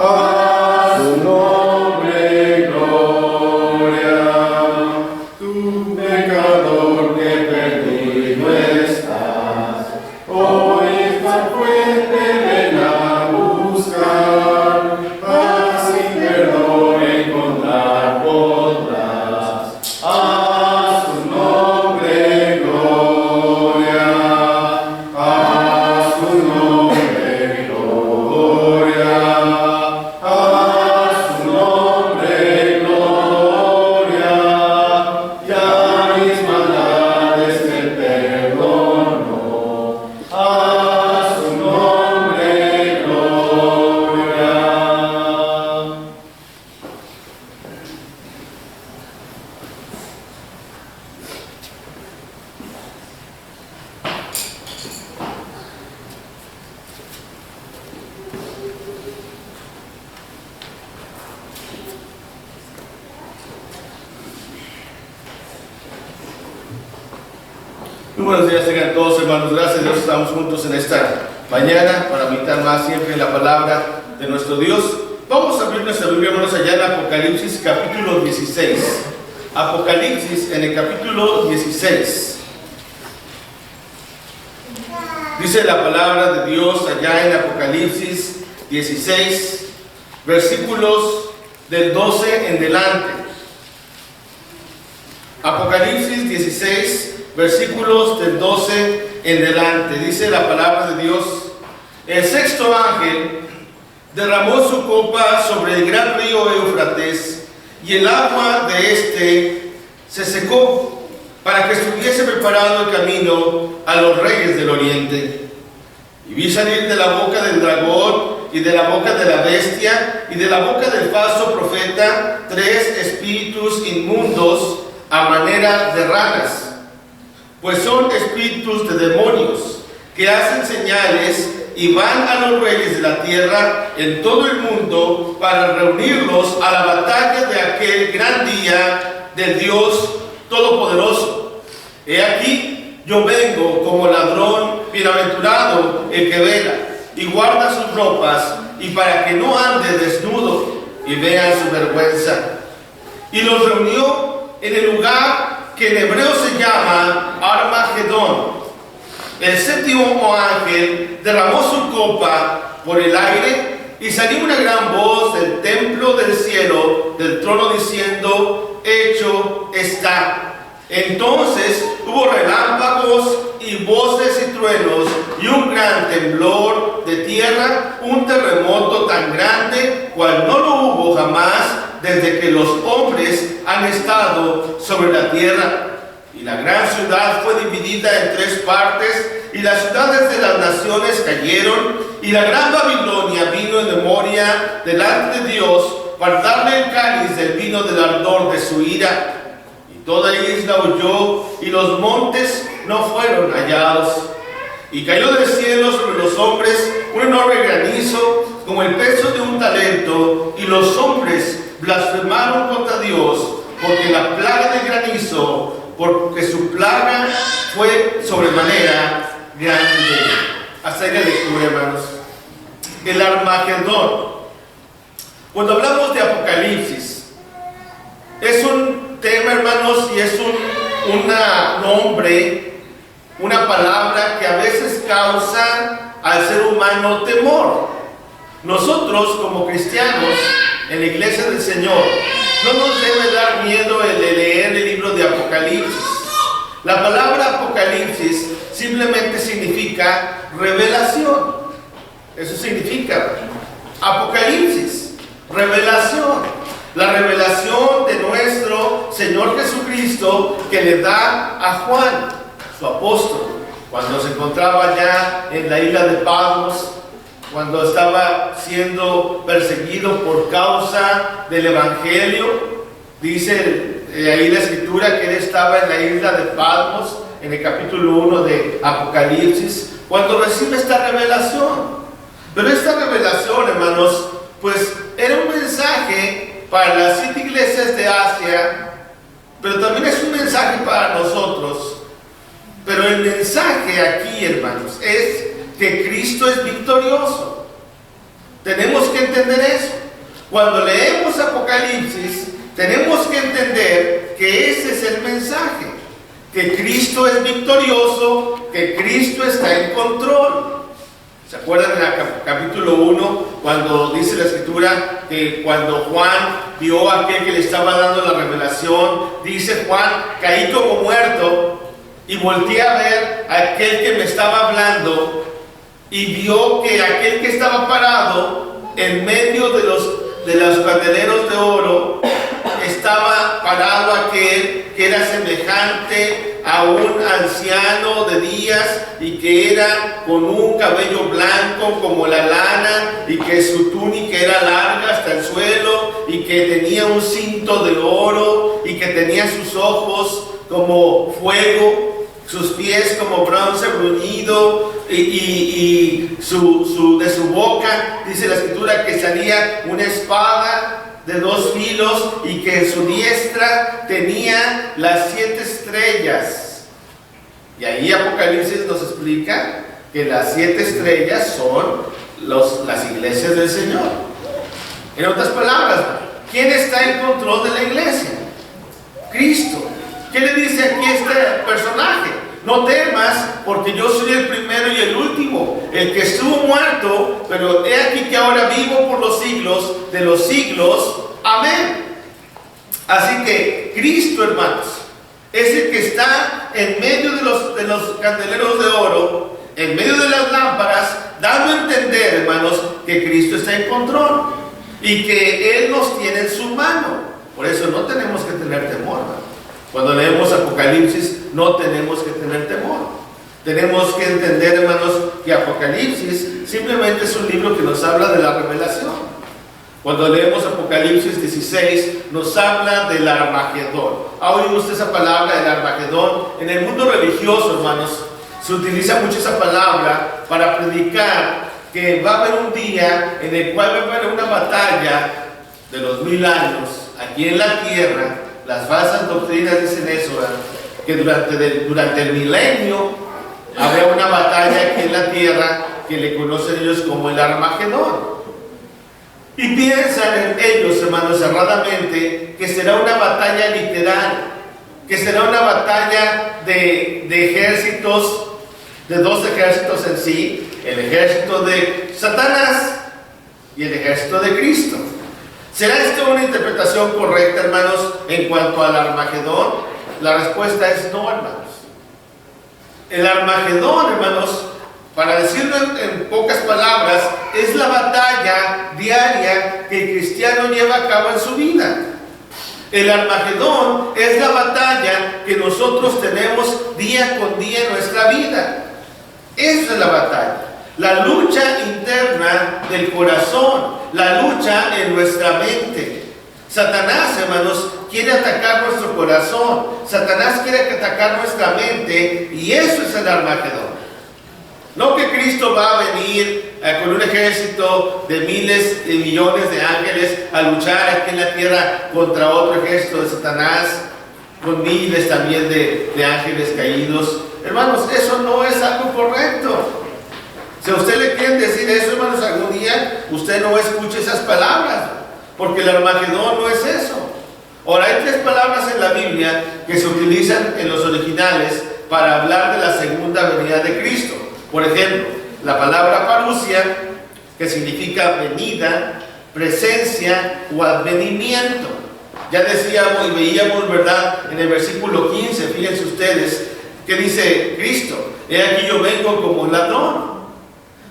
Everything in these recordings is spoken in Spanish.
A su nombre gloria, tu pecador que perdido estás, hoy esta fuente ven a buscar, paz y perdón encontrar podrás. A su nombre gloria, a su nombre gloria, a su nombre gloria, ya mis maldades te perdono. A su nombre gloria. Muy buenos días tengan todos, hermanos. Gracias a Dios estamos juntos en esta mañana para meditar más siempre en la palabra de nuestro Dios. Vamos a abrir nuestra Biblia, hermanos, allá en Apocalipsis capítulo 16. Apocalipsis en el capítulo 16. Dice la palabra de Dios allá en Apocalipsis 16, versículos del 12 en delante. Apocalipsis 16, versículos del 12 en delante. Dice la palabra de Dios: el sexto ángel derramó su copa sobre el gran río Éufrates, y el agua de este se secó, para que estuviese preparado el camino a los reyes del oriente. Y vi salir de la boca del dragón, y de la boca de la bestia, y de la boca del falso profeta, 3 espíritus inmundos a manera de ranas, pues son espíritus de demonios, que hacen señales y van a los reyes de la tierra en todo el mundo para reunirlos a la batalla de aquel gran día del Dios Todopoderoso. He aquí, yo vengo como ladrón. Bienaventurado el que vela y guarda sus ropas, y para que no ande desnudo y vean su vergüenza. Y los reunió en el lugar que en hebreo se llama Armagedón. El séptimo ángel derramó su copa por el aire, y salió una gran voz del templo del cielo, del trono, diciendo: hecho está. Entonces hubo relámpagos y voces y truenos, y un gran temblor de tierra, un terremoto tan grande cual no lo hubo jamás desde que los hombres han estado sobre la tierra. Y la gran ciudad fue dividida en 3 partes, y las ciudades de las naciones cayeron, y la gran Babilonia vino en memoria delante de Dios para darle el cáliz del vino del ardor de su ira. Y toda isla huyó, y los montes no fueron hallados. Y cayó del cielo sobre los hombres un enorme granizo, como el peso de un talento, y los hombres blasfemaron contra Dios, porque la plaga del granizo, porque su plaga fue sobremanera grande. Hasta ahí la lectura, hermanos. El Armagedón. Cuando hablamos de Apocalipsis, es un tema, hermanos, y es un nombre, una palabra que a veces causa al ser humano temor. Nosotros, como cristianos, en la iglesia del Señor, no nos debe dar miedo el de leer el libro de Apocalipsis. La palabra Apocalipsis simplemente significa revelación. Eso significa Apocalipsis, revelación. La revelación de nuestro Señor Jesucristo que le da a Juan, su apóstol, cuando se encontraba ya en la isla de Patmos, cuando estaba siendo perseguido por causa del Evangelio. Dice ahí la escritura que él estaba en la isla de Patmos, en el capítulo 1 de Apocalipsis, cuando recibe esta revelación. Pero esta revelación, hermanos, pues era un mensaje para las 7 iglesias de Asia, pero también es un mensaje para nosotros. Pero el mensaje aquí, hermanos, es que Cristo es victorioso. Tenemos que entender eso. Cuando leemos Apocalipsis, tenemos que entender que ese es el mensaje. Que Cristo es victorioso, que Cristo está en control. ¿Se acuerdan en el capítulo 1 cuando dice la escritura que cuando Juan vio a aquel que le estaba dando la revelación, dice Juan, caí como muerto y volteé a ver a aquel que me estaba hablando y vio que aquel que estaba parado en medio de los candeleros de oro, estaba parado aquel que era semejante a un anciano de días y que era con un cabello blanco como la lana y que su túnica era larga hasta el suelo y que tenía un cinto de oro y que tenía sus ojos como fuego, sus pies como bronce bruñido y de su boca dice la escritura que salía una espada de 2 filos y que en su diestra tenía las 7 estrellas. Y ahí Apocalipsis nos explica que las 7 estrellas son las iglesias del Señor. En otras palabras, ¿quién está en control de la iglesia? Cristo. ¿Qué le dice aquí este personaje? No temas, porque yo soy el primero y el último, el que estuvo muerto, pero he aquí que ahora vivo por los siglos de los siglos. Amén. Así que Cristo, hermanos, es el que está en medio de los candeleros de oro, en medio de las lámparas, dando a entender, hermanos, que Cristo está en control y que Él nos tiene en su mano. Por eso no tenemos que tener temor, hermanos. Cuando leemos Apocalipsis no tenemos que tener temor. Tenemos que entender, hermanos, que Apocalipsis simplemente es un libro que nos habla de la revelación. Cuando leemos Apocalipsis 16 nos habla del Armagedón. ¿Ha oído usted esa palabra del Armagedón? En el mundo religioso, hermanos, se utiliza mucho esa palabra para predicar que va a haber un día en el cual va a haber una batalla de los 1000 años aquí en la tierra. Las falsas doctrinas dicen eso, ¿verdad? Que durante el milenio habrá una batalla aquí en la tierra que le conocen ellos como el Armagedón. Y piensan ellos, hermanos, erradamente, que será una batalla literal, que será una batalla de ejércitos, de 2 ejércitos en sí, el ejército de Satanás y el ejército de Cristo. ¿Será esto una interpretación correcta, hermanos, en cuanto al Armagedón? La respuesta es no, hermanos. El Armagedón, hermanos, para decirlo en pocas palabras, es la batalla diaria que el cristiano lleva a cabo en su vida. El Armagedón es la batalla que nosotros tenemos día con día en nuestra vida. Esa es la batalla. La lucha interna del corazón, la lucha en nuestra mente. Satanás, hermanos, quiere atacar nuestro corazón. Satanás quiere atacar nuestra mente y eso es el Armagedón. No que Cristo va a venir con un ejército de miles y millones de ángeles a luchar aquí en la tierra contra otro ejército de Satanás, con miles también de ángeles caídos. Hermanos, eso no es algo correcto. Si a usted le quieren decir eso, hermanos, algún día usted no escuche esas palabras, porque el Armagedón no es eso. Ahora, hay 3 palabras en la Biblia que se utilizan en los originales para hablar de la segunda venida de Cristo. Por ejemplo, la palabra parusia, que significa venida, presencia o advenimiento. Ya decíamos y veíamos, ¿verdad?, en el versículo 15, fíjense ustedes, que dice Cristo: he aquí yo vengo como ladrón.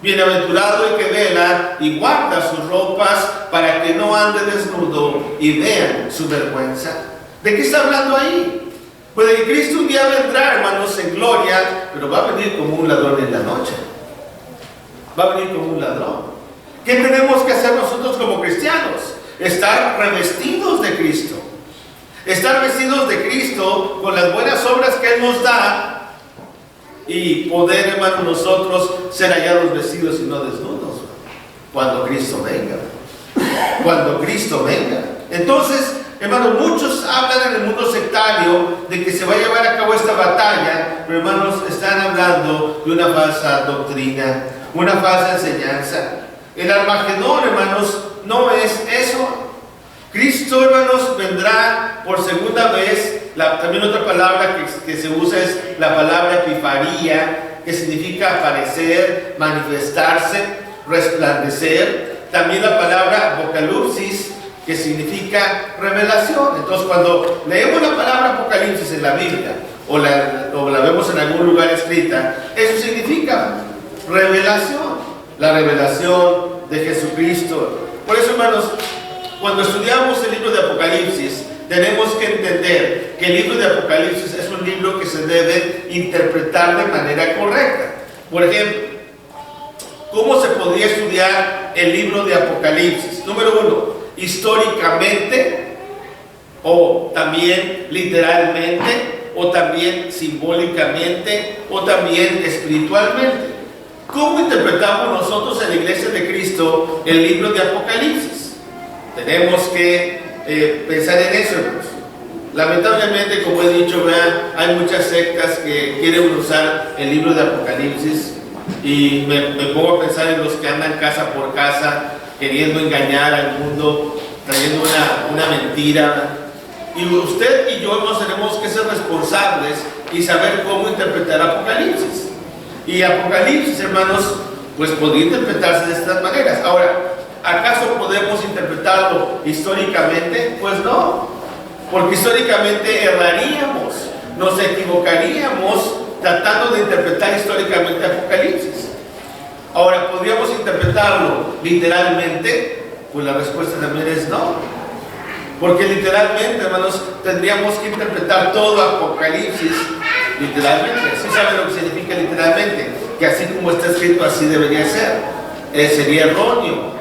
Bienaventurado el que vela y guarda sus ropas para que no ande desnudo y vean su vergüenza. ¿De qué está hablando ahí? Pues de que Cristo un día vendrá, hermanos, en gloria, pero va a venir como un ladrón en la noche. Va a venir como un ladrón. ¿Qué tenemos que hacer nosotros como cristianos? Estar revestidos de Cristo. Estar vestidos de Cristo con las buenas obras que Él nos da y poder, hermanos, nosotros ser hallados vestidos y no desnudos cuando Cristo venga. Cuando Cristo venga. Entonces, hermanos, muchos hablan en el mundo sectario de que se va a llevar a cabo esta batalla, pero, hermanos, están hablando de una falsa doctrina, una falsa enseñanza. El Armagedón, hermanos, no es eso. Cristo, hermanos, vendrá por segunda vez. También otra palabra que se usa es la palabra epifanía, que significa aparecer, manifestarse, resplandecer. También la palabra apocalipsis, que significa revelación. Entonces, cuando leemos la palabra apocalipsis en la Biblia, o la vemos en algún lugar escrita, eso significa revelación, la revelación de Jesucristo. Por eso, hermanos, cuando estudiamos el libro de Apocalipsis, tenemos que entender que el libro de Apocalipsis es un libro que se debe interpretar de manera correcta. Por ejemplo, ¿cómo se podría estudiar el libro de Apocalipsis? Número uno, históricamente, o también literalmente, o también simbólicamente, o también espiritualmente. ¿Cómo interpretamos nosotros en la Iglesia de Cristo el libro de Apocalipsis? Tenemos que pensar en eso, hermanos. Lamentablemente, como he dicho, vean, hay muchas sectas que quieren usar el libro de Apocalipsis, y me pongo a pensar en los que andan casa por casa queriendo engañar al mundo, trayendo una mentira. Y usted y yo nos tenemos que ser responsables y saber cómo interpretar Apocalipsis. Y Apocalipsis, hermanos, pues podría interpretarse de estas maneras. Ahora, ¿acaso podemos interpretarlo históricamente? Pues no, porque históricamente erraríamos, nos equivocaríamos tratando de interpretar históricamente Apocalipsis. Ahora, ¿podríamos interpretarlo literalmente? Pues la respuesta también es no, porque literalmente, hermanos, tendríamos que interpretar todo Apocalipsis literalmente. ¿Sí saben lo que significa literalmente? Que así como está escrito, así debería ser. Sería erróneo.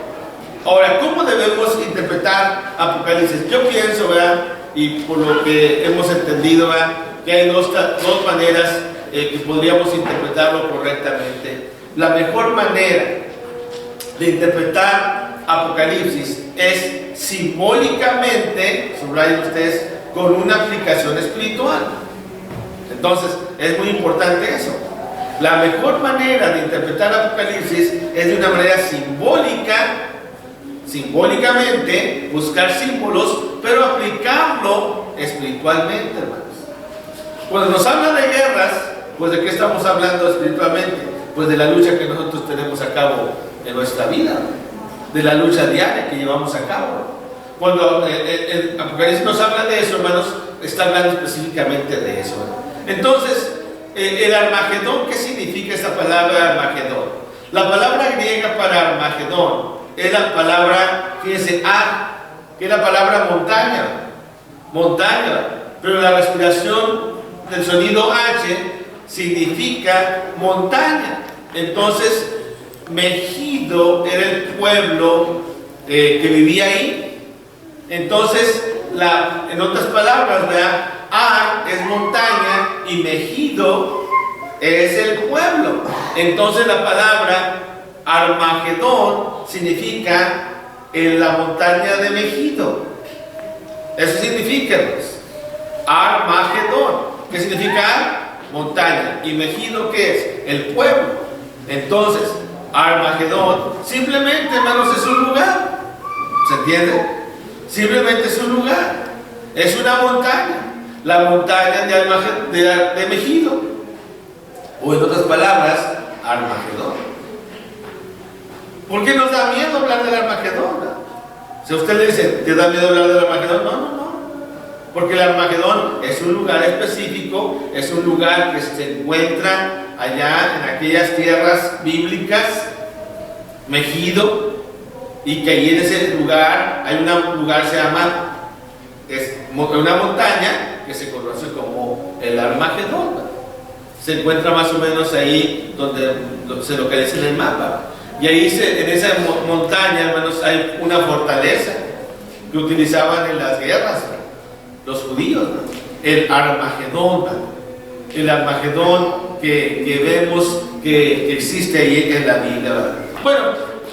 Ahora, ¿cómo debemos interpretar Apocalipsis? Yo pienso, ¿verdad? Y por lo que hemos entendido, ¿verdad?, que hay dos maneras que podríamos interpretarlo correctamente. La mejor manera de interpretar Apocalipsis es simbólicamente, subrayen ustedes, con una aplicación espiritual. Entonces, es muy importante eso. La mejor manera de interpretar Apocalipsis es de una manera simbólicamente, buscar símbolos, pero aplicarlo espiritualmente, hermanos. Cuando nos habla de guerras, pues ¿de qué estamos hablando espiritualmente? Pues de la lucha que nosotros tenemos a cabo en nuestra vida, de la lucha diaria que llevamos a cabo. Cuando el Apocalipsis nos habla de eso, hermanos, está hablando específicamente de eso. Entonces, el Armagedón, ¿qué significa esta palabra Armagedón? La palabra griega para Armagedón es la palabra, fíjense, que es la palabra montaña, pero la respiración del sonido H significa montaña. Entonces, Megido era el pueblo que vivía ahí. Entonces, en otras palabras, ¿verdad?, Ar es montaña y Megido es el pueblo. Entonces, la palabra Armagedón significa en la montaña de Megido. Eso significa, pues, Armagedón. ¿Qué significa Ar? Montaña. ¿Y Megido qué es? El pueblo. Entonces, Armagedón simplemente, hermanos, es un lugar. ¿Se entiende? Simplemente es un lugar. Es una montaña. La montaña de Megido. O en otras palabras, Armagedón. ¿Por qué nos da miedo hablar del Armagedón? Si usted le dice, ¿te da miedo hablar del Armagedón? No. Porque el Armagedón es un lugar específico, es un lugar que se encuentra allá en aquellas tierras bíblicas, Megido, y que allí en ese lugar hay un lugar se llama, es una montaña que se conoce como el Armagedón. Se encuentra más o menos ahí donde se localiza en el mapa. Y ahí en esa montaña, hermanos, hay una fortaleza que utilizaban en las guerras los judíos, ¿no? El Armagedón, ¿no? El Armagedón que vemos que existe ahí en la Biblia, ¿no? Bueno,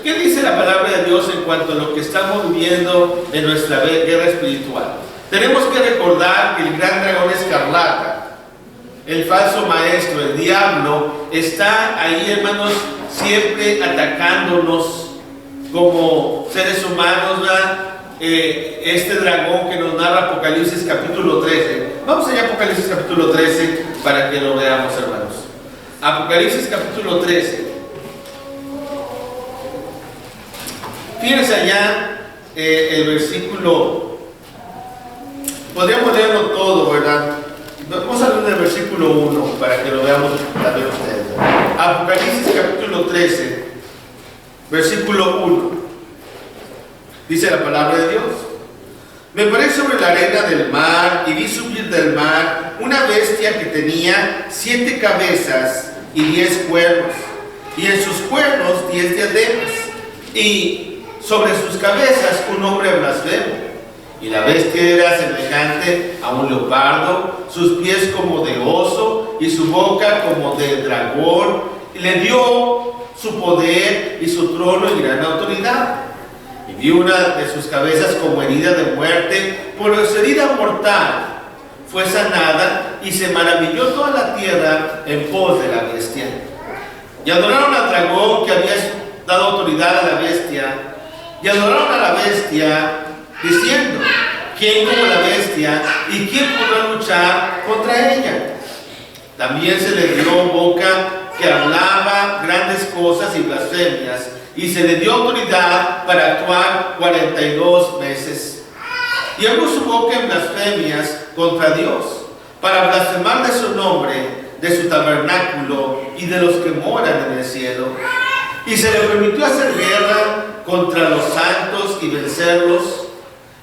¿qué dice la palabra de Dios en cuanto a lo que estamos viviendo en nuestra guerra espiritual? Tenemos que recordar que el gran dragón escarlata, el falso maestro, el diablo, está ahí, hermanos, siempre atacándonos como seres humanos, ¿verdad? Este dragón que nos narra Apocalipsis capítulo 13. Vamos allá a Apocalipsis capítulo 13 para que lo veamos, hermanos. Apocalipsis capítulo 13. Fíjense allá el versículo. Podríamos leerlo todo, ¿verdad? Vamos a leer el versículo 1 para que lo veamos también ustedes. Apocalipsis capítulo 13, versículo 1. Dice la palabra de Dios: me paré sobre la arena del mar y vi subir del mar una bestia que tenía 7 cabezas y 10 cuernos, y en sus cuernos 10 diademas, y sobre sus cabezas un hombre blasfemo. Y la bestia era semejante a un leopardo, sus pies como de oso y su boca como de dragón, y le dio su poder y su trono y gran autoridad. Y vi una de sus cabezas como herida de muerte, por su herida mortal fue sanada, y se maravilló toda la tierra en pos de la bestia. Y adoraron al dragón que había dado autoridad a la bestia, y adoraron a la bestia, diciendo: ¿quién como la bestia y quién podrá luchar contra ella? También se le dio boca que hablaba grandes cosas y blasfemias, y se le dio autoridad para actuar 42 meses. Y abrió su boca en blasfemias contra Dios, para blasfemar de su nombre, de su tabernáculo y de los que moran en el cielo. Y se le permitió hacer guerra contra los santos y vencerlos.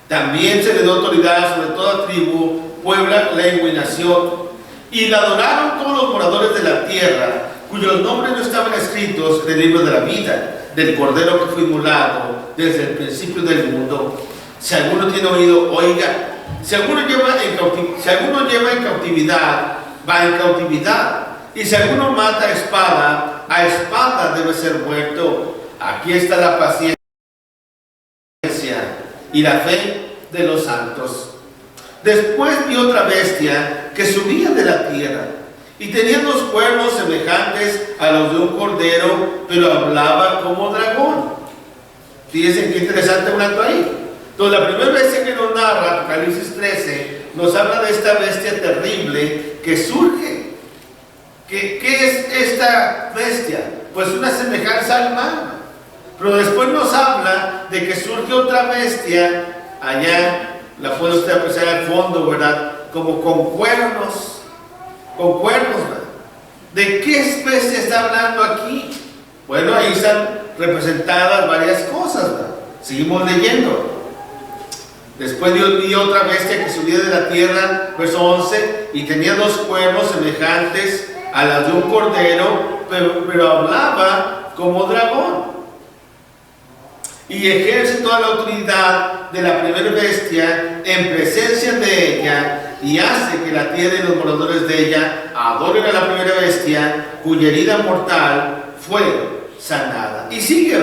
También se le dio autoridad sobre toda tribu, pueblo, lengua y nación. Y la adoraron todos los moradores de la tierra, cuyos nombres no estaban escritos en el libro de la vida del Cordero que fue inmolado desde el principio del mundo. Si alguno tiene oído, oiga. Si alguno lleva en cautividad, va en cautividad. Y si alguno mata a espada debe ser muerto. Aquí está la paciencia y la fe de los santos. Después vi otra bestia que subía de la tierra, y tenía 2 cuernos semejantes a los de un cordero, pero hablaba como dragón. Fíjense qué interesante un acto ahí. Entonces, la primera bestia que nos narra Apocalipsis 13 nos habla de esta bestia terrible que surge. ¿Qué es esta bestia? Pues una semejanza al mar. Pero después nos habla de que surge otra bestia allá, la puede usted apreciar al fondo, ¿verdad? Como con cuernos, ¿verdad? ¿De qué especie está hablando aquí? Bueno, ahí están representadas varias cosas, ¿verdad? Seguimos leyendo. Después vi otra bestia que subía de la tierra, verso 11, y tenía 2 cuernos semejantes a las de un cordero, pero hablaba como dragón. Y ejerce toda la autoridad de la primera bestia en presencia de ella, y hace que la tierra y los moradores de ella adoren a la primera bestia, cuya herida mortal fue sanada. Y sigue.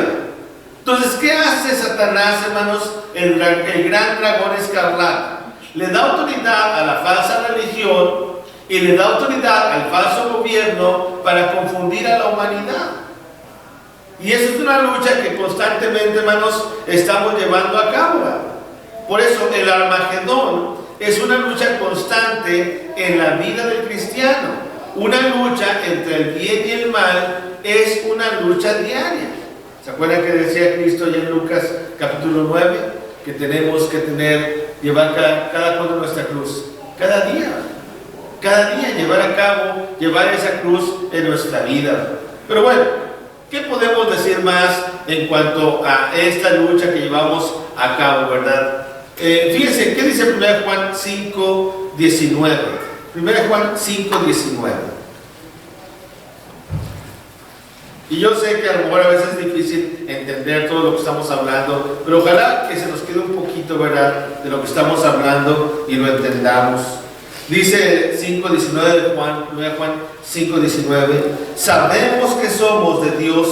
Entonces, ¿qué hace Satanás, hermanos? El gran dragón escarlata le da autoridad a la falsa religión y le da autoridad al falso gobierno para confundir a la humanidad. Y esa es una lucha que constantemente, hermanos, estamos llevando a cabo. Por eso el Armagedón es una lucha constante en la vida del cristiano. Una lucha entre el bien y el mal es una lucha diaria. ¿Se acuerdan que decía Cristo ya en Lucas capítulo 9? Que tenemos que llevar cada cuando nuestra cruz. Cada día llevar esa cruz en nuestra vida. Pero bueno, ¿qué podemos decir más en cuanto a esta lucha que llevamos a cabo, verdad? Fíjense, ¿qué dice 1 Juan 5:19? 1 Juan 5:19. Y yo sé que a lo mejor a veces es difícil entender todo lo que estamos hablando, pero ojalá que se nos quede un poquito, ¿verdad?, de lo que estamos hablando y lo entendamos. Dice 5:19 de Juan, 1 Juan 5:19, sabemos que somos de Dios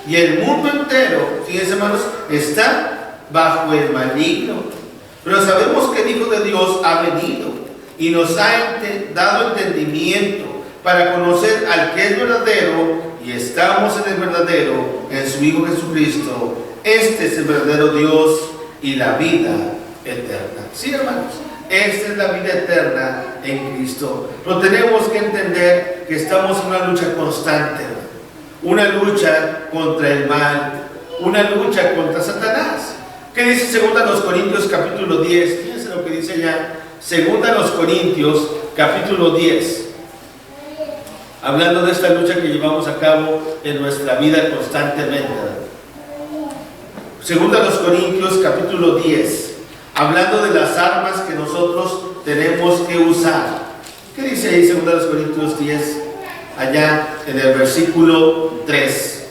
y el mundo entero, fíjense, hermanos, está bajo el maligno. Pero sabemos que el Hijo de Dios ha venido y nos ha dado entendimiento para conocer al que es verdadero, y estamos en el verdadero, en su Hijo Jesucristo. Este es el verdadero Dios y la vida eterna. Sí, hermanos, esta es la vida eterna en Cristo. Pero tenemos que entender que estamos en una lucha constante, una lucha contra el mal, una lucha contra Satanás. ¿Qué dice 2 Corintios capítulo 10? Fíjense lo que dice ya 2 Corintios capítulo 10. Hablando de esta lucha que llevamos a cabo en nuestra vida constantemente. 2 Corintios capítulo 10. Hablando de las armas que nosotros tenemos que usar. ¿Qué dice ahí 2 Corintios 10? Allá en el versículo 3.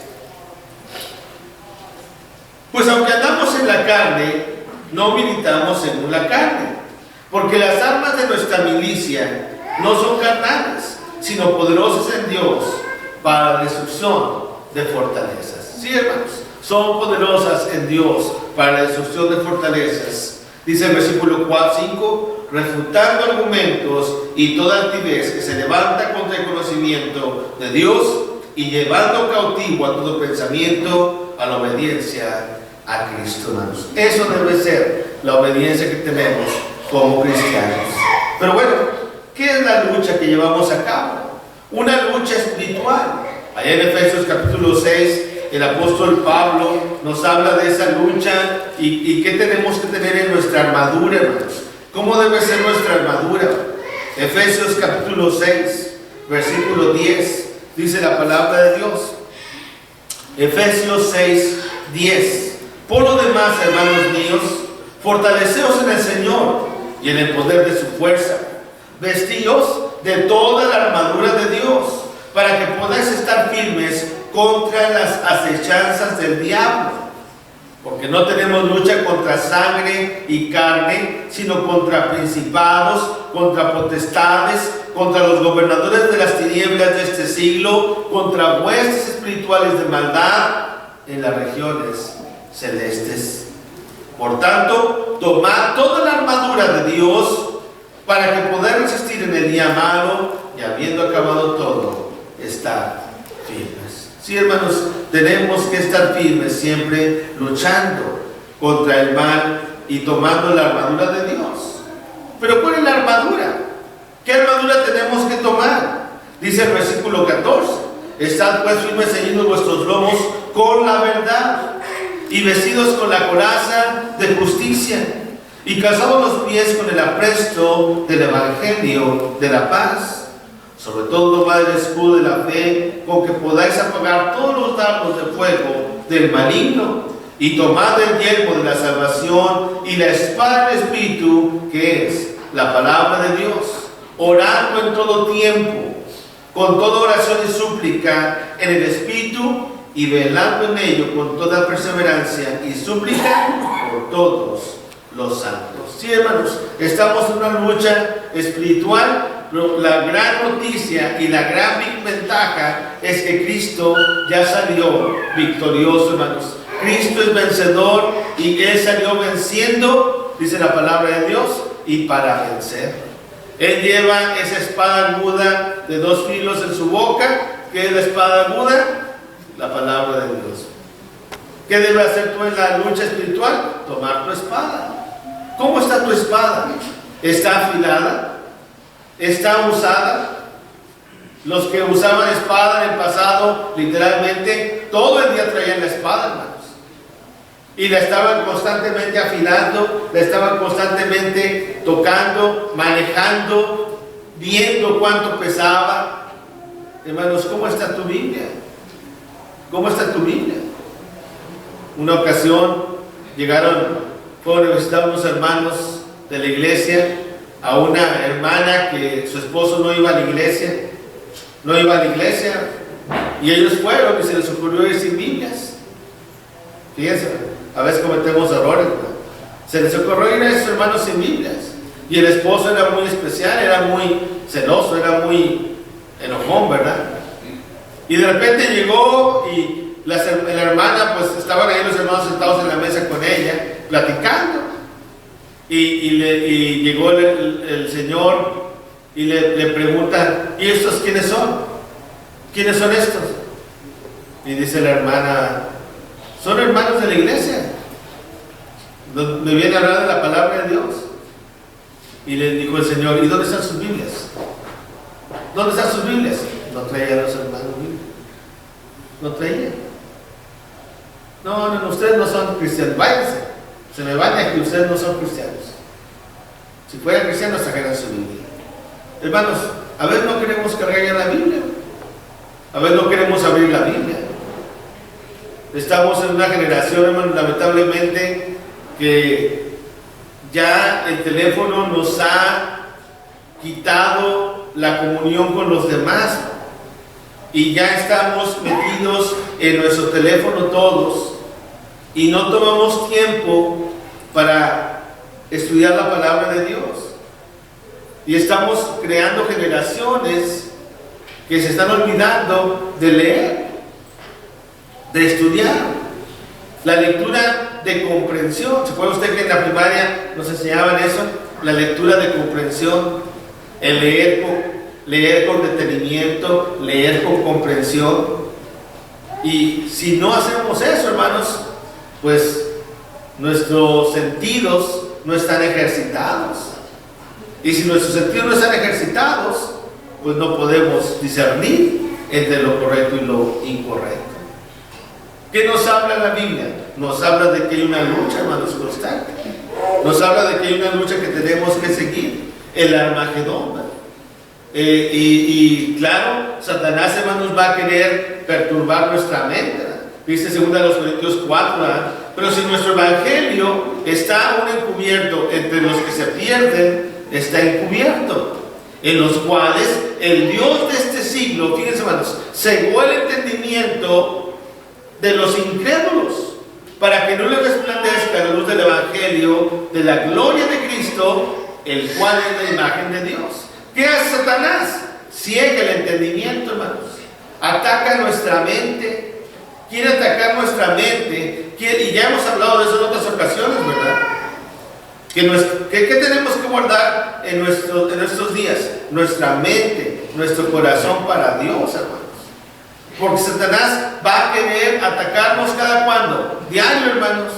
Pues aunque andamos en la carne, no militamos según la carne, porque las armas de nuestra milicia no son carnales, sino poderosas en Dios para la destrucción de fortalezas. Sí, hermanos, son poderosas en Dios para la destrucción de fortalezas. Dice el versículo 5, refutando argumentos y toda altivez que se levanta contra el conocimiento de Dios y llevando cautivo a todo pensamiento a la obediencia a Cristo, hermanos. Eso debe ser la obediencia que tenemos como cristianos. Pero bueno, ¿qué es la lucha que llevamos a cabo? Una lucha espiritual. Allá en Efesios capítulo 6, el apóstol Pablo nos habla de esa lucha y qué tenemos que tener en nuestra armadura, hermanos. ¿Cómo debe ser nuestra armadura? Efesios capítulo 6, versículo 10, dice la palabra de Dios. Efesios 6, 10. Por lo demás, hermanos míos, fortaleceos en el Señor y en el poder de su fuerza. Vestíos de toda la armadura de Dios, para que podáis estar firmes contra las acechanzas del diablo. Porque no tenemos lucha contra sangre y carne, sino contra principados, contra potestades, contra los gobernadores de las tinieblas de este siglo, contra huestes espirituales de maldad en las regiones celestes. Por tanto, tomad toda la armadura de Dios para que podáis resistir en el día malo y habiendo acabado todo, estar firmes. Sí, hermanos, tenemos que estar firmes siempre luchando contra el mal y tomando la armadura de Dios. Pero ¿cuál es la armadura? ¿Qué armadura tenemos que tomar? Dice el versículo 14: estad pues firmes ceñidos vuestros lomos con la verdad y vestidos con la coraza de justicia y calzados los pies con el apresto del evangelio de la paz. Sobre todo tomad el escudo de la fe, con que podáis apagar todos los dardos de fuego del maligno, y tomad el yelmo de la salvación y la espada del Espíritu, que es la palabra de Dios, orando en todo tiempo, con toda oración y súplica en el Espíritu, y velando en ello con toda perseverancia y súplica por todos los santos. Sí, hermanos, estamos en una lucha espiritual. La gran noticia y la gran ventaja es que Cristo ya salió victorioso, hermanos. Cristo es vencedor y Él salió venciendo, dice la palabra de Dios, y para vencer. Él lleva esa espada aguda de 2 filos en su boca. ¿Qué es la espada aguda? La palabra de Dios. ¿Qué debe hacer tú en la lucha espiritual? Tomar tu espada. ¿Cómo está tu espada? ¿Está afilada? ¿Está usada? Los que usaban espada en el pasado, literalmente, todo el día traían la espada, hermanos. Y la estaban constantemente afilando, la estaban constantemente tocando, manejando, viendo cuánto pesaba. Hermanos, ¿cómo está tu Biblia? ¿Cómo está tu Biblia? Una ocasión fueron a visitar unos hermanos de la iglesia a una hermana que su esposo no iba a la iglesia, y ellos fueron y se les ocurrió ir sin Biblias. Fíjense, a veces cometemos errores, ¿no? Se les ocurrió ir a esos hermanos sin Biblias, y el esposo era muy especial, era muy celoso, era muy enojón, ¿verdad? Y de repente llegó y la hermana, pues estaban ahí los hermanos sentados en la mesa con ella, platicando. Y llegó el Señor y le pregunta: ¿y estos quiénes son? ¿Quiénes son estos? Y dice la hermana: son hermanos de la iglesia. Me viene a hablar de la palabra de Dios. Y le dijo el Señor, ¿y dónde están sus Biblias? ¿Dónde están sus Biblias? No traían los hermanos Biblia. No traían. No, ustedes no son cristianos. Váyanse. Se me van de aquí, ustedes no son cristianos. Si fueran cristianos, trajeran su Biblia. Hermanos, a ver, no queremos cargar ya la Biblia. A ver, no queremos abrir la Biblia. Estamos en una generación, hermanos, lamentablemente, que ya el teléfono nos ha quitado la comunión con los demás. Y ya estamos metidos en nuestro teléfono todos. Y no tomamos tiempo para estudiar la palabra de Dios. Y estamos creando generaciones que se están olvidando de leer, de estudiar. La lectura de comprensión. ¿Se acuerda usted que en la primaria nos enseñaban eso? La lectura de comprensión, el leer con detenimiento, leer con comprensión. Y si no hacemos eso, hermanos, pues nuestros sentidos no están ejercitados. Y si nuestros sentidos no están ejercitados, pues no podemos discernir entre lo correcto y lo incorrecto. ¿Qué nos habla la Biblia? Nos habla de que hay una lucha, hermanos, constante. Nos habla de que hay una lucha que tenemos que seguir, el Armagedón. Y claro, Satanás, hermanos, va a querer perturbar nuestra mente, ¿verdad? Dice 2 Corintios 4, ¿verdad? Pero si nuestro evangelio está aún encubierto entre los que se pierden, está encubierto, en los cuales el Dios de este siglo, fíjense, hermanos, cegó el entendimiento de los incrédulos, para que no le resplandezca la luz del evangelio de la gloria de Cristo, el cual es la imagen de Dios. ¿Qué hace Satanás? Ciega el entendimiento, hermanos. Ataca nuestra mente. Quiere atacar nuestra mente. Y ya hemos hablado de eso en otras ocasiones, ¿verdad? ¿Qué tenemos que guardar en nuestros días? Nuestra mente, nuestro corazón para Dios, hermanos. Porque Satanás va a querer atacarnos cada cuando. Diario, hermanos.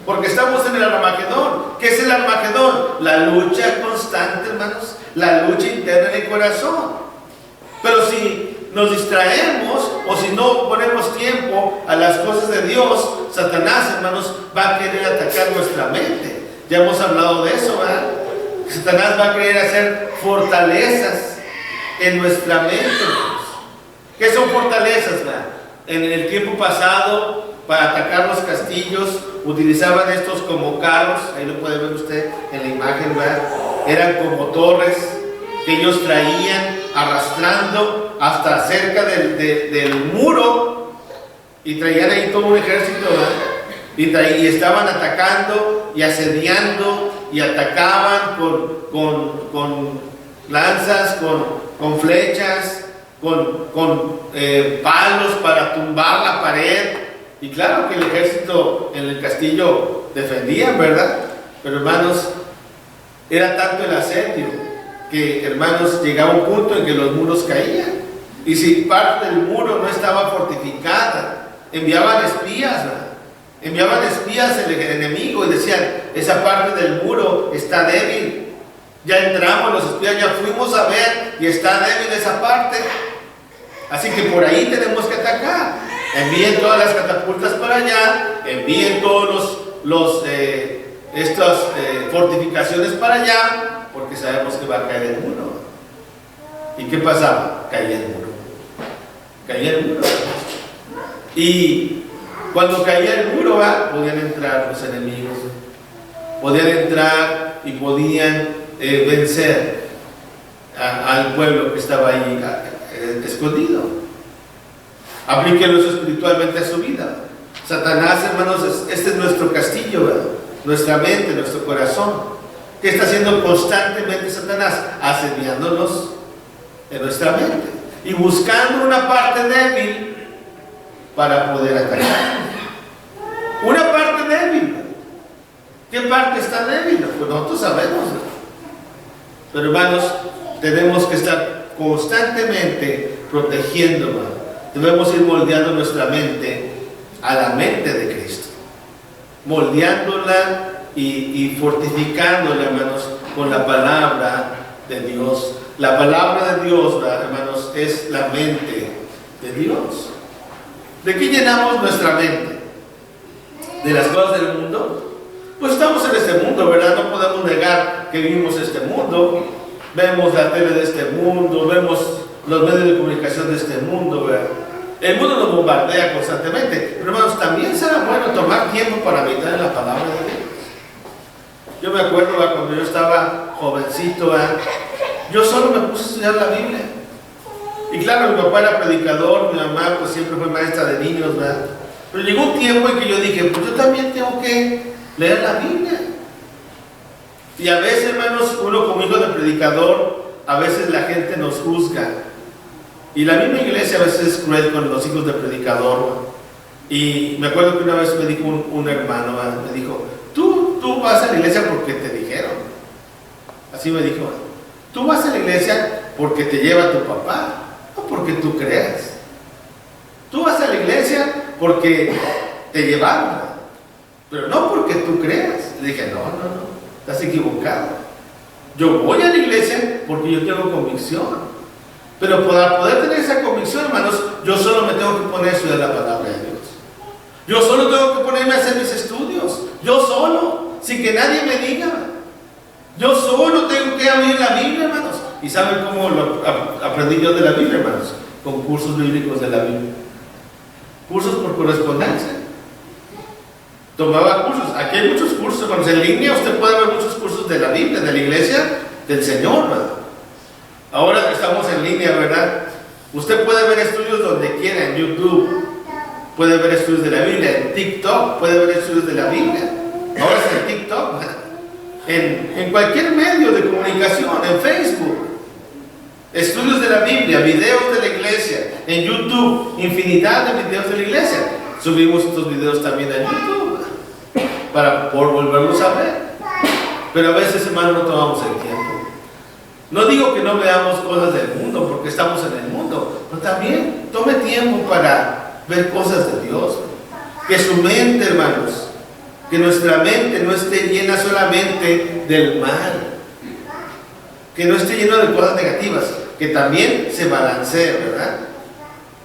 Porque estamos en el Armagedón. ¿Qué es el Armagedón? La lucha constante, hermanos. La lucha interna en el corazón. Pero si nos distraemos o si no ponemos tiempo a las cosas de Dios, Satanás, hermanos, va a querer atacar nuestra mente. Ya hemos hablado de eso, ¿verdad? Satanás va a querer hacer fortalezas en nuestra mente, hermanos. ¿Qué son fortalezas, verdad? En el tiempo pasado, para atacar los castillos, utilizaban estos como carros. Ahí lo puede ver usted en la imagen, ¿verdad? Eran como torres que ellos traían arrastrando hasta cerca del muro, y traían ahí todo un ejército, ¿verdad? Y estaban atacando y asediando y atacaban con lanzas, con flechas, con palos para tumbar la pared. Y claro que el ejército en el castillo defendían, ¿verdad? Pero, hermanos, era tanto el asedio que, hermanos, llegaba un punto en que los muros caían. Y si parte del muro no estaba fortificada, enviaban espías, ¿verdad? Enviaban espías el enemigo y decían, esa parte del muro está débil. Ya entramos, los espías ya fuimos a ver y está débil esa parte. Así que por ahí tenemos que atacar. Envíen todas las catapultas para allá, envíen todos estas fortificaciones para allá, porque sabemos que va a caer el muro. ¿Y qué pasaba? Caía el muro. Caía el muro. Y cuando caía el muro, podían entrar los enemigos. Podían entrar y podían vencer al pueblo que estaba ahí escondido. Aplíquelo eso espiritualmente a su vida. Satanás, hermanos, este es nuestro castillo, ¿verdad? Nuestra mente, nuestro corazón. ¿Qué está haciendo constantemente Satanás? Asediándonos en nuestra mente y buscando una parte débil para poder atacar. Una parte débil. ¿Qué parte está débil? Pues nosotros sabemos, ¿no? Pero, hermanos, tenemos que estar constantemente protegiéndonos. Debemos ir moldeando nuestra mente a la mente de Cristo, moldeándola y fortificándola, hermanos, con la palabra de Dios. La palabra de Dios, hermanos, es la mente de Dios. ¿De qué llenamos nuestra mente? ¿De las cosas del mundo? Pues estamos en este mundo, ¿verdad? No podemos negar que vivimos este mundo. Vemos la tele de este mundo, vemos los medios de comunicación de este mundo, ¿verdad? El mundo nos bombardea constantemente. Pero, hermanos, también será bueno tomar tiempo para meditar en la palabra de Dios. Yo me acuerdo, ¿verdad? Cuando yo estaba jovencito, ¿verdad? Yo solo me puse a estudiar la Biblia. Y claro, mi papá era predicador, mi mamá pues siempre fue maestra de niños, ¿verdad? Pero llegó un tiempo en que yo dije, pues yo también tengo que leer la Biblia. Y a veces, hermanos, uno como hijo de predicador, a veces la gente nos juzga. Y la misma iglesia a veces es cruel con los hijos de predicador, ¿no? Y me acuerdo que una vez me dijo un hermano, ¿no? Me dijo, tú vas a la iglesia porque te dijeron. Así me dijo, tú vas a la iglesia porque te lleva tu papá, no porque tú creas. Tú vas a la iglesia porque te llevaron, pero no porque tú creas. Le dije, no, estás equivocado. Yo voy a la iglesia porque yo tengo convicción. Pero para poder tener esa convicción, hermanos, yo solo me tengo que poner a estudiar la palabra de Dios. Yo solo tengo que ponerme a hacer mis estudios. Yo solo, sin que nadie me diga. Yo solo tengo que abrir la Biblia, hermanos. ¿Y saben cómo lo aprendí yo de la Biblia, hermanos? Con cursos bíblicos de la Biblia. Cursos por correspondencia. Tomaba cursos. Aquí hay muchos cursos, hermanos. En línea usted puede ver muchos cursos de la Biblia, de la iglesia del Señor, ¿verdad? Ahora que estamos en línea, ¿verdad? Usted puede ver estudios donde quiera, en YouTube. Puede ver estudios de la Biblia, en TikTok. Puede ver estudios de la Biblia. Ahora es en TikTok, ¿verdad? En cualquier medio de comunicación, en Facebook. Estudios de la Biblia, videos de la iglesia. En YouTube, infinidad de videos de la iglesia. Subimos estos videos también a YouTube, ¿verdad? Para volverlos a ver. Pero a veces, hermano, no tomamos el tiempo. No digo que no veamos cosas del mundo, porque estamos en el mundo, pero también tome tiempo para ver cosas de Dios. Que su mente, hermanos, que nuestra mente no esté llena solamente del mal, que no esté lleno de cosas negativas, que también se balancee, ¿verdad?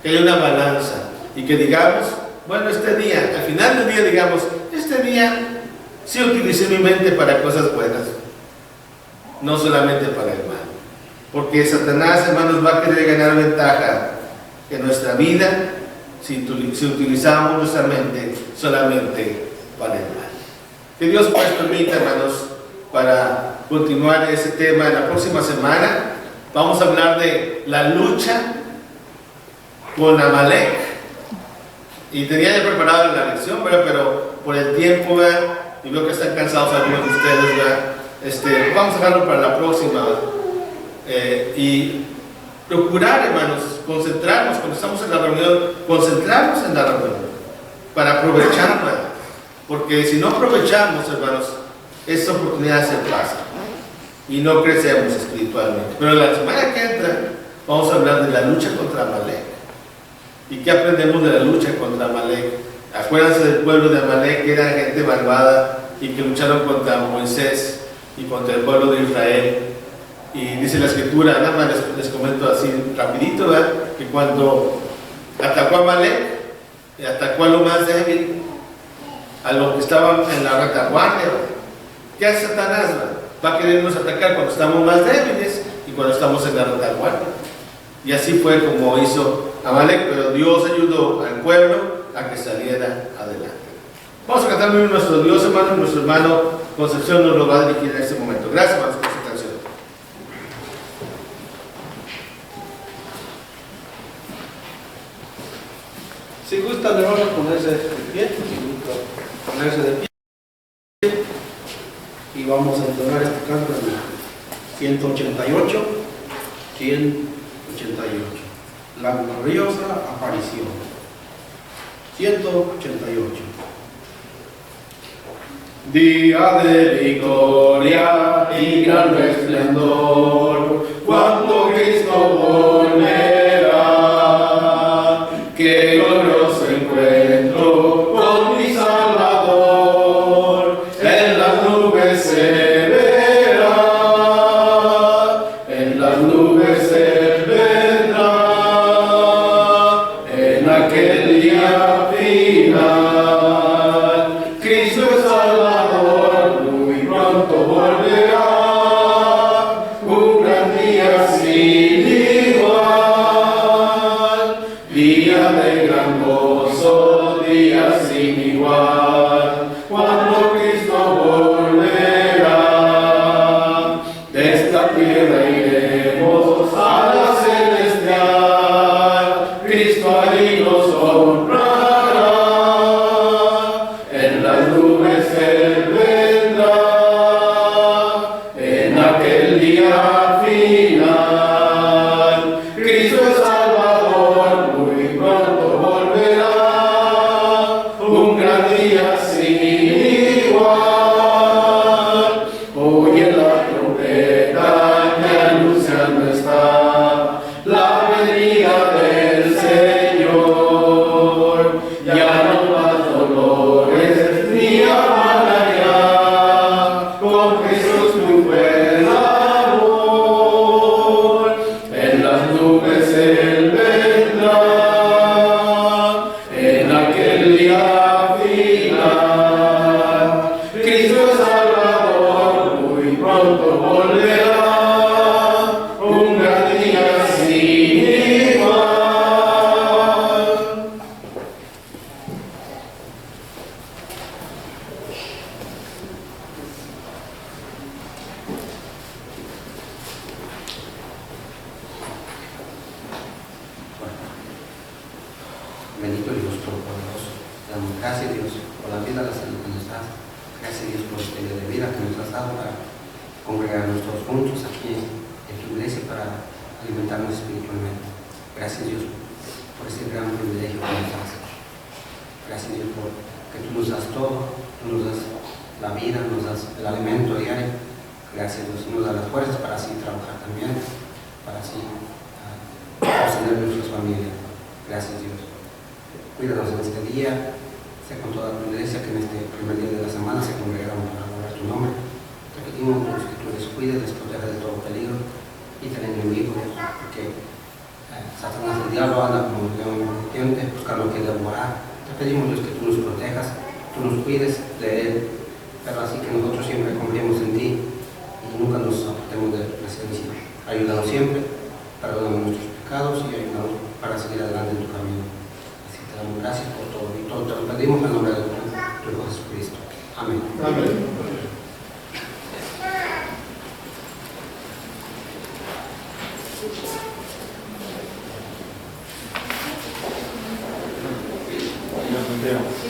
Que haya una balanza y que digamos, bueno, este día, al final del día digamos, este día sí utilicé mi mente para cosas buenas, no solamente para el mal. Porque Satanás, hermanos, va a querer ganar ventaja en nuestra vida si utilizamos nuestra mente solamente para el mal. Que Dios pues permita, hermanos, para continuar ese tema en la próxima semana. Vamos a hablar de la lucha con Amalek. Y tenía ya preparada la lección, ¿verdad? Pero por el tiempo, ¿verdad? Y veo que están cansados algunos de ustedes, ¿verdad? Vamos a dejarlo para la próxima, ¿verdad? Y procurar, hermanos, concentrarnos cuando estamos en la reunión, concentrarnos en la reunión para aprovecharla, porque si no aprovechamos, hermanos, esta oportunidad se pasa y no crecemos espiritualmente. Pero la semana que entra vamos a hablar de la lucha contra Amalek. ¿Y qué aprendemos de la lucha contra Amalek? Acuérdense del pueblo de Amalek, que era gente malvada y que lucharon contra Moisés y contra el pueblo de Israel. Y dice la escritura, nada más les comento así rapidito, ¿verdad? Que cuando atacó a Amalek, atacó a lo más débil, a los que estaban en la retaguardia, ¿verdad? ¿Qué hace Satanás? ¿Verdad? Va a querernos atacar cuando estamos más débiles y cuando estamos en la retaguardia. Y así fue como hizo Amalek, pero Dios ayudó al pueblo a que saliera adelante. Vamos a cantar muy nuestro Dios, hermano, nuestro hermano Concepción nos lo va a dirigir en este momento. Gracias, hermanos, por su atención. Si gustan, hermano, ponerse de pie, ponerse de pie, y vamos a entonar este canto en 188, la gloriosa aparición. 188. Día de victoria y gran esplendor, cuando Cristo volverá, qué glorioso encuentro Bendito Dios Todopoderoso. Te damos gracias, Dios, por la vida, la salud que nos das. Gracias, Dios, por este día de vida que nos has dado para congregarnos todos juntos aquí en tu iglesia para alimentarnos espiritualmente. Gracias, Dios, por ese gran privilegio que nos das. Gracias, Dios, por que tú nos das todo, tú nos das la vida, nos das el alimento diario. Gracias, Dios, y nos das las fuerzas para así trabajar también, para así sostener nuestras familias. Gracias, Dios. Cuídanos en este día, sé con toda tu iglesia que en este primer día de la semana se congregaron para adorar tu nombre. Te pedimos, Dios, que tú les cuides, les protejas de todo peligro y del enemigo, Dios, porque Satanás, el diablo, anda como un león rugiente buscando que devorar. Te pedimos, Dios, que tú nos protejas, tú nos cuides de él, pero así que nosotros siempre confiemos en ti y nunca nos apartemos de tu presencia. Ayúdanos siempre, perdónanos nuestros pecados y ayúdanos para seguir adelante en tu camino. Así te damos gracias por todo y todo te lo pedimos en el nombre de tu Hijo Jesucristo. Amén. Amén. Gracias.